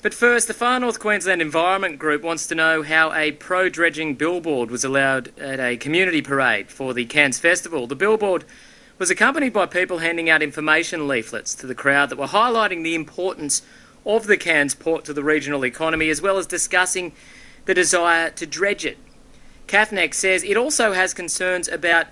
But first, the Far North Queensland Environment Group wants to know how a pro-dredging billboard was allowed at a community parade for the Cairns Festival. The billboard was accompanied by people handing out information leaflets to the crowd that were highlighting the importance of the Cairns Port to the regional economy, as well as discussing the desire to dredge it. CAFNEC says it also has concerns about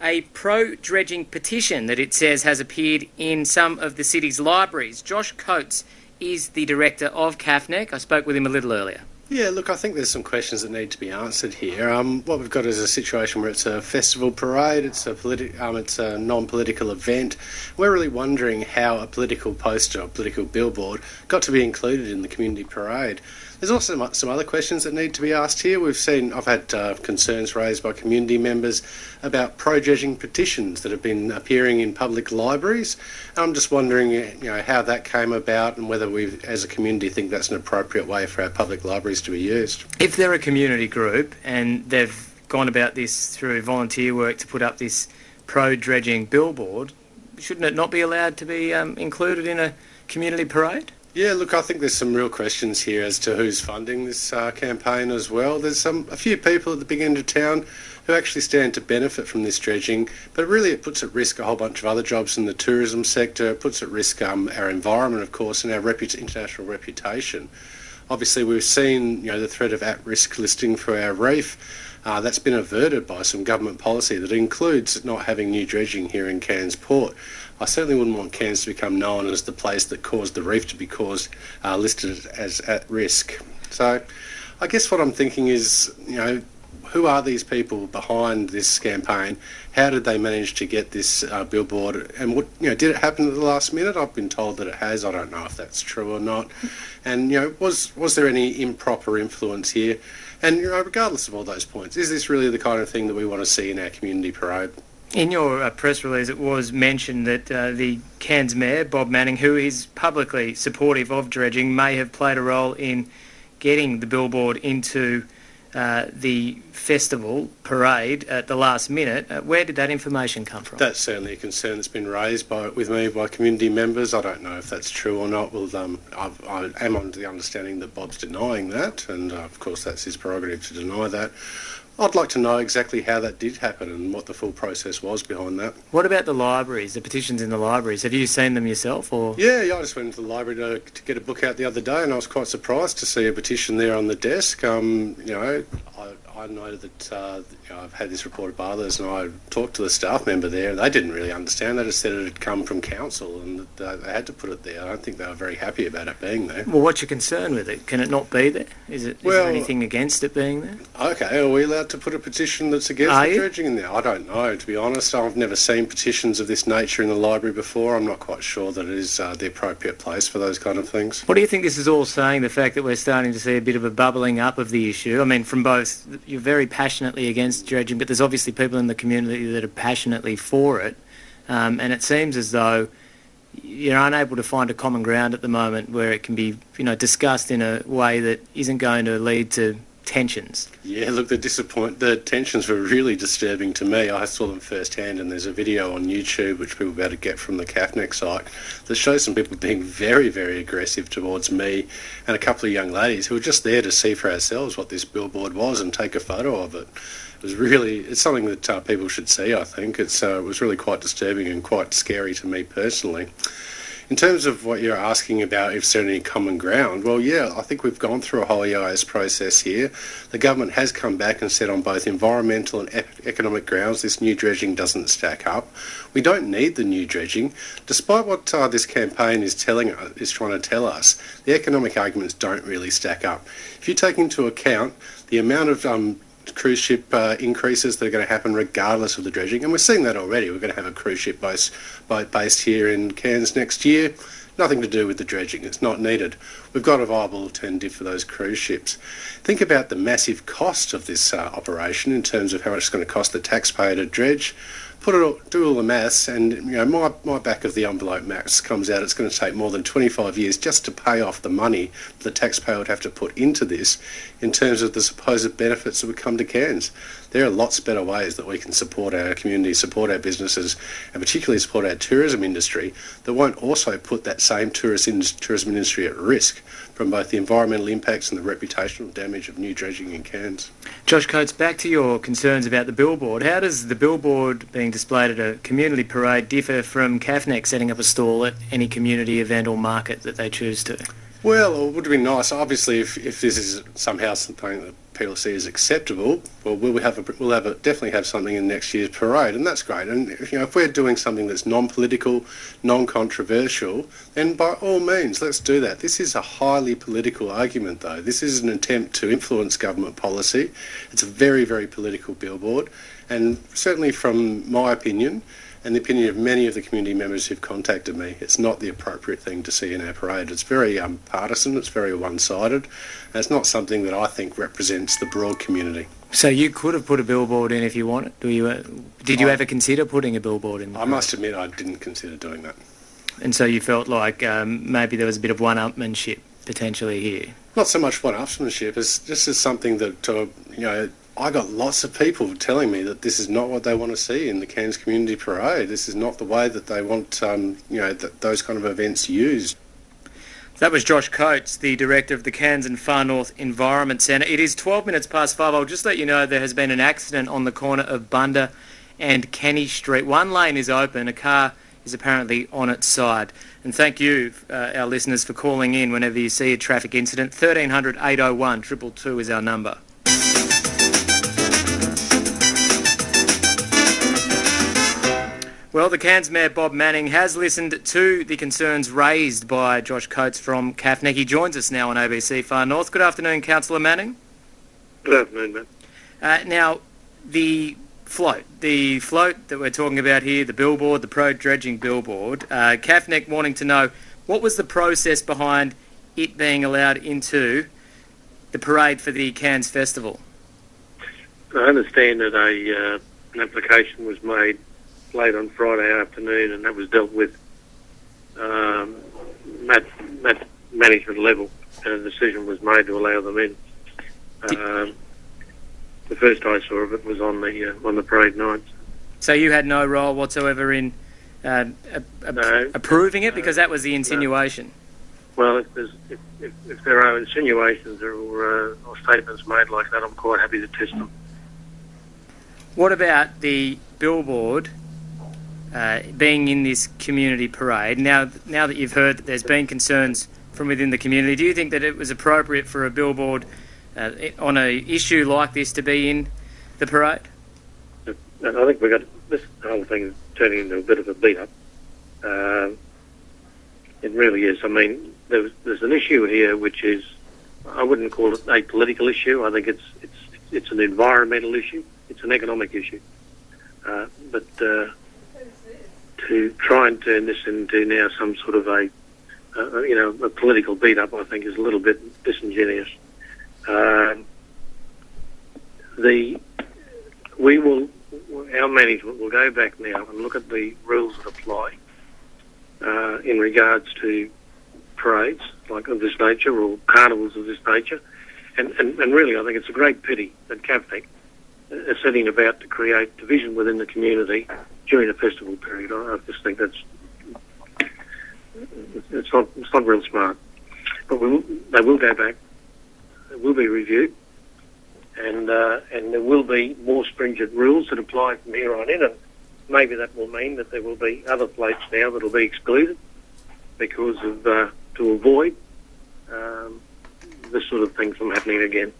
a pro-dredging petition that it says has appeared in some of the city's libraries. Josh Coates is the director of CAFNEC. I spoke with him a little earlier. Yeah, look, I think there's some questions that need to be answered here. What we've got is a situation where it's a festival parade, it's a non-political event. We're really wondering how a political poster or political billboard got to be included in the community parade. There's also some other questions that need to be asked here. I've had concerns raised by community members about pro-dredging petitions that have been appearing in public libraries. I'm just wondering, how that came about and whether we, as a community, think that's an appropriate way for our public libraries to be used. If they're a community group and they've gone about this through volunteer work to put up this pro-dredging billboard, shouldn't it not be allowed to be included in a community parade? Yeah, look, I think there's some real questions here as to who's funding this campaign as well. There's a few people at the big end of town who actually stand to benefit from this dredging, but really it puts at risk a whole bunch of other jobs in the tourism sector. It puts at risk our environment, of course, and our international reputation. Obviously, we've seen the threat of at-risk listing for our reef. That's been averted by some government policy that includes not having new dredging here in Cairns Port. I certainly wouldn't want Cairns to become known as the place that caused the reef to be listed as at risk. So I guess what I'm thinking is, who are these people behind this campaign? How did they manage to get this billboard? And did it happen at the last minute? I've been told that it has. I don't know if that's true or not. And was there any improper influence here? And regardless of all those points, is this really the kind of thing that we want to see in our community parade? In your press release, it was mentioned that the Cairns Mayor, Bob Manning, who is publicly supportive of dredging, may have played a role in getting the billboard into the festival parade at the last minute. Where did that information come from? That's certainly a concern that's been raised with me by community members. I don't know if that's true or not. I am under the understanding that Bob's denying that, and of course that's his prerogative to deny that. I'd like to know exactly how that did happen and what the full process was behind that. What about the libraries, the petitions in the libraries? Have you seen them yourself? Or? Yeah, I just went into the library to get a book out the other day, and I was quite surprised to see a petition there on the desk. I noted that I've had this reported by others, and I talked to the staff member there, and they didn't really understand. They just said it had come from council and that they had to put it there. I don't think they were very happy about it being there. Well, what's your concern with it? Can it not be there? Is there anything against it being there? Okay, are we allowed to put a petition that's against the dredging in there? I don't know, to be honest. I've never seen petitions of this nature in the library before. I'm not quite sure that it is the appropriate place for those kind of things. What do you think this is all saying, the fact that we're starting to see a bit of a bubbling up of the issue? I mean, from both, you're very passionately against dredging, but there's obviously people in the community that are passionately for it, and it seems as though you're unable to find a common ground at the moment where it can be discussed in a way that isn't going to lead to tensions. Yeah, look, the tensions were really disturbing to me. I saw them firsthand, and there's a video on YouTube which people will be able to get from the CAFNEC site that shows some people being very, very aggressive towards me and a couple of young ladies who were just there to see for ourselves what this billboard was and take a photo of it. It's something that people should see, I think. It was really quite disturbing and quite scary to me personally. In terms of what you're asking about, if there's any common ground, well, yeah, I think we've gone through a whole EIS process here. The government has come back and said on both environmental and economic grounds this new dredging doesn't stack up. We don't need the new dredging. Despite what this campaign is trying to tell us, the economic arguments don't really stack up. If you take into account the amount of cruise ship increases that are going to happen regardless of the dredging, and we're seeing that already. We're going to have a cruise ship boat based here in Cairns next year. Nothing to do with the dredging. It's not needed. We've got a viable alternative for those cruise ships. Think about the massive cost of this operation in terms of how much it's going to cost the taxpayer to dredge. do all the maths, and my back of the envelope maths comes out. It's going to take more than 25 years just to pay off the money the taxpayer would have to put into this, in terms of the supposed benefits that would come to Cairns. There are lots better ways that we can support our community, support our businesses, and particularly support our tourism industry that won't also put that same tourism industry at risk from both the environmental impacts and the reputational damage of new dredging in Cairns. Josh Coates, back to your concerns about the billboard. How does the billboard being displayed at a community parade differ from CAFNEC setting up a stall at any community event or market that they choose to? Well, it would be nice. Obviously, if this is somehow something that people see as acceptable, well, we'll definitely have something in next year's parade, and that's great. And if we're doing something that's non-political, non-controversial, then by all means, let's do that. This is a highly political argument, though. This is an attempt to influence government policy. It's a very, very political billboard, and certainly from my opinion, and the opinion of many of the community members who've contacted me, it's not the appropriate thing to see in our parade. It's very partisan, it's very one-sided, and it's not something that I think represents the broad community. So you could have put a billboard in if you wanted. Did you ever consider putting a billboard in? I must admit I didn't consider doing that. And so you felt like maybe there was a bit of one-upmanship potentially here? Not so much one-upsmanship, as just as something that, I got lots of people telling me that this is not what they want to see in the Cairns Community Parade. This is not the way that they want, those kind of events used. That was Josh Coates, the director of the Cairns and Far North Environment Centre. It is 12 minutes past 5. I'll just let you know there has been an accident on the corner of Bunda and Kenny Street. One lane is open. A car is apparently on its side. And thank you, our listeners, for calling in whenever you see a traffic incident. 1300 801 222 is our number. Well, the Cairns Mayor Bob Manning has listened to the concerns raised by Josh Coates from CAFNEC. He joins us now on ABC Far North. Good afternoon, Councillor Manning. Good afternoon, Matt. Now, the float that we're talking about here, the billboard, the pro-dredging billboard, CAFNEC wanting to know what was the process behind it being allowed into the parade for the Cairns Festival? I understand that an application was made late on Friday afternoon, and that was dealt with at management level, and a decision was made to allow them in. The first I saw of it was on the parade night. So you had no role whatsoever in approving it, because that was the insinuation. No. Well, if there are insinuations or statements made like that, I'm quite happy to test them. What about the billboard being in this community parade? Now that you've heard that there's been concerns from within the community, do you think that it was appropriate for a billboard on an issue like this to be in the parade? I think we got this whole thing is turning into a bit of a beat-up. It really is. I mean, there's an issue here which is, I wouldn't call it a political issue. I think it's an environmental issue. It's an economic issue. But to try and turn this into now some sort of a political beat-up, I think is a little bit disingenuous. Our management will go back now and look at the rules that apply in regards to parades like of this nature or carnivals of this nature, and really I think it's a great pity that CAFNEC is setting about to create division within the community during the festival period. I just think it's not real smart. But they will go back. It will be reviewed, and there will be more stringent rules that apply from here on in. And maybe that will mean that there will be other floats now that will be excluded because of to avoid this sort of thing from happening again.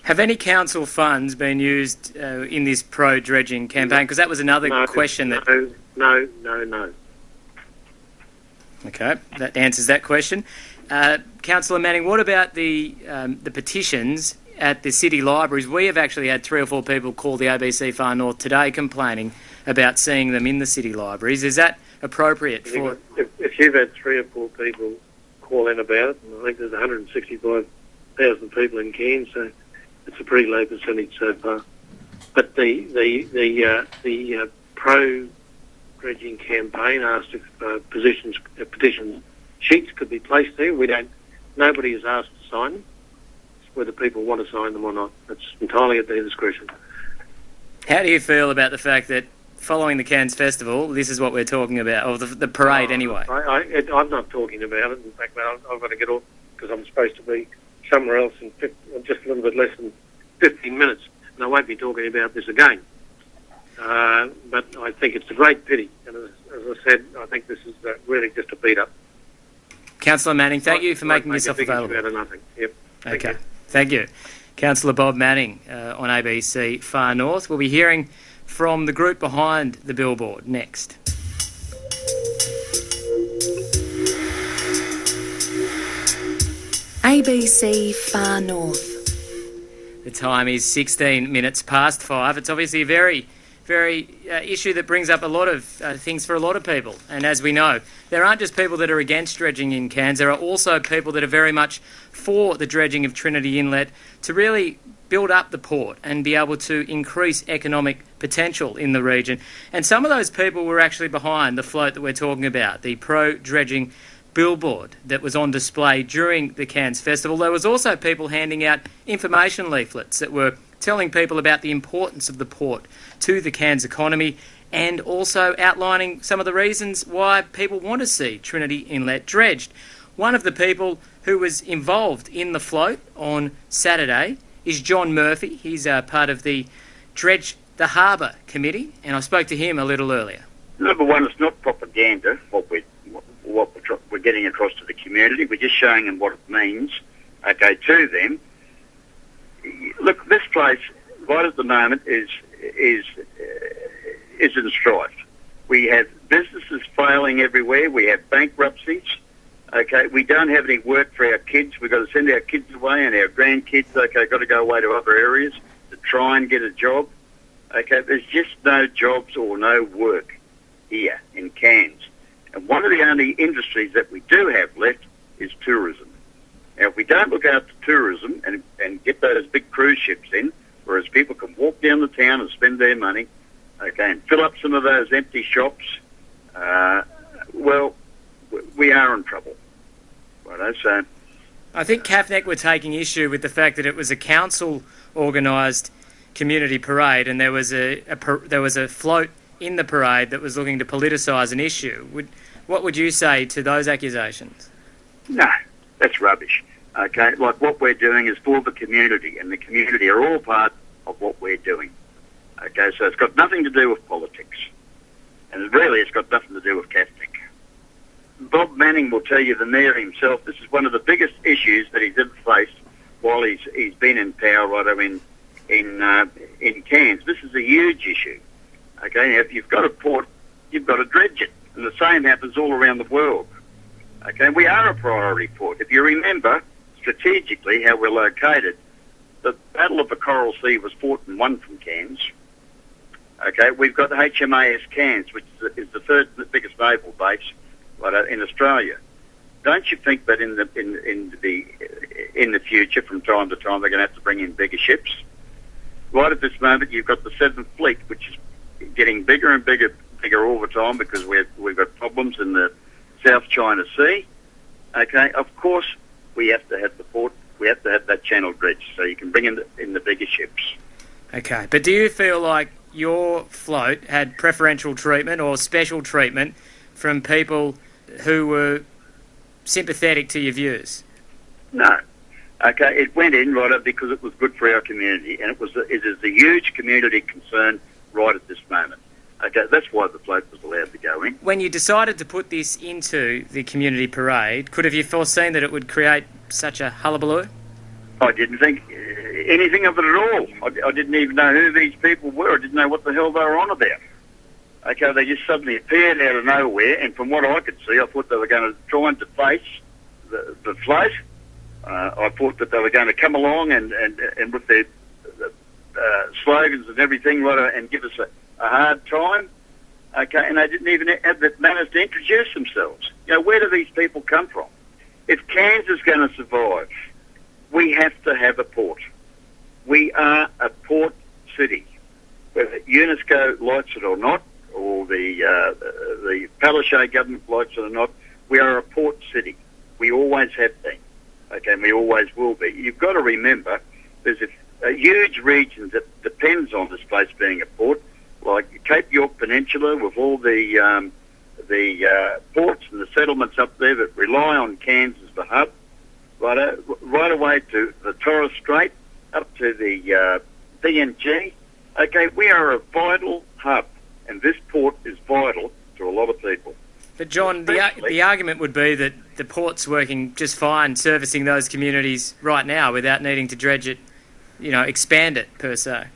Have any council funds been used in this pro-dredging campaign? Because that was another question that... No. Okay, that answers that question. Councillor Manning, what about the petitions at the city libraries? We have actually had 3 or 4 people call the ABC Far North today complaining about seeing them in the city libraries. Is that appropriate for... If you've had 3 or 4 people call in about it, and I think there's 165,000 people in Cairns, so it's a pretty low percentage so far. But the pro-dredging campaign, asked if petition sheets could be placed there. Nobody has asked to sign them. It's whether people want to sign them or not. That's entirely at their discretion. How do you feel about the fact that following the Cairns Festival, this is what we're talking about, or the parade anyway? I'm not talking about it. In fact, I've got to get off because I'm supposed to be somewhere else in just a little bit less than 15 minutes, and I won't be talking about this again. But I think it's a great pity, and as I said, I think this is really just a beat-up. Councillor Manning, thank you for making yourself available. Out of nothing. Yep. Okay, thank you. Councillor Bob Manning on ABC Far North. We'll be hearing from the group behind the billboard next. ABC Far North. The time is 16 minutes past 5. It's obviously a very issue that brings up a lot of things for a lot of people. And as we know, there aren't just people that are against dredging in Cairns, there are also people that are very much for the dredging of Trinity Inlet to really build up the port and be able to increase economic potential in the region. And some of those people were actually behind the float that we're talking about, the pro-dredging billboard that was on display during the Cairns Festival. There was also people handing out information leaflets that were telling people about the importance of the port to the Cairns economy and also outlining some of the reasons why people want to see Trinity Inlet dredged. One of the people who was involved in the float on Saturday is John Murphy. He's part of the Dredge the Harbour Committee, and I spoke to him a little earlier. Number one, it's not propaganda, what we're getting across to the community. We're just showing them what it means, okay, to them. Look, this place, right at the moment, is in strife. We have businesses failing everywhere. We have bankruptcies. Okay, we don't have any work for our kids. We've got to send our kids away and our grandkids, okay, got to go away to other areas to try and get a job. Okay, there's just no jobs or no work here in Cairns. And one of the only industries that we do have left is tourism. Now, if we don't look after tourism and get those big cruise ships in, whereas people can walk down the town and spend their money, okay, and fill up some of those empty shops, well, we are in trouble. Right, so I think CAFNEC were taking issue with the fact that it was a council-organised community parade, and there was a float in the parade that was looking to politicise an issue. What would you say to those accusations? No, that's rubbish. Okay, like what we're doing is for the community, and the community are all part of what we're doing. Okay, so it's got nothing to do with politics, and really it's got nothing to do with CAFNEC. Bob Manning will tell you, the mayor himself, this is one of the biggest issues that he's ever faced while he's been in power, right, in Cairns. This is a huge issue. Okay, now if you've got a port, you've got to dredge it, and the same happens all around the world. Okay, we are a priority port. If you remember strategically how we're located, the Battle of the Coral Sea was fought and won from Cairns. Okay, we've got the HMAS Cairns, which is the third biggest naval base in Australia. Don't you think that in the future, from time to time, they're going to have to bring in bigger ships? Right at this moment, you've got the 7th Fleet, which is getting bigger and bigger all the time because we've got problems in the South China Sea. Okay, of course we have to have the port. We have to have that channel dredged so you can bring in the bigger ships. Okay, but do you feel like your float had preferential treatment or special treatment from people who were sympathetic to your views? No. Okay, it went in right because it was good for our community, and it is a huge community concern right at this moment. Okay, that's why the float was allowed to go in. When you decided to put this into the community parade, could have you foreseen that it would create such a hullabaloo? I didn't think anything of it at all. I didn't even know who these people were. I didn't know what the hell they were on about. Okay, they just suddenly appeared out of nowhere, and from what I could see, I thought they were going to try and deface the float. I thought that they were going to come along and with their slogans and everything, right, and give us a hard time. Okay, and they didn't even have the manners to introduce themselves. You know, where do these people come from? If Cairns is going to survive, we have to have a port. We are a port city, whether UNESCO likes it or not, the Palaszczuk government likes it or not, we are a port city. We always have been, okay, and we always will be. You've got to remember there's a huge region that depends on this place being a port, like Cape York Peninsula with all the ports and the settlements up there that rely on Cairns as the hub, right away to the Torres Strait, up to the PNG. Okay, we are a vital hub, and this port is vital to a lot of people. But John, the argument would be that the port's working just fine servicing those communities right now without needing to dredge it, expand it per se.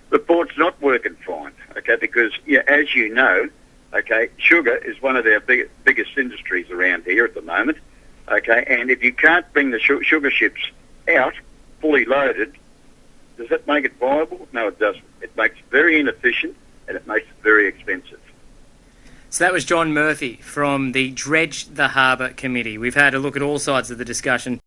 The port's not working fine, okay, because as you know, okay, sugar is one of our biggest industries around here at the moment, okay, and if you can't bring the sugar ships out fully loaded, does that make it viable? No, it doesn't. It makes it very inefficient and it makes it very expensive. So that was John Murphy from the Dredge the Harbour Committee. We've had a look at all sides of the discussion.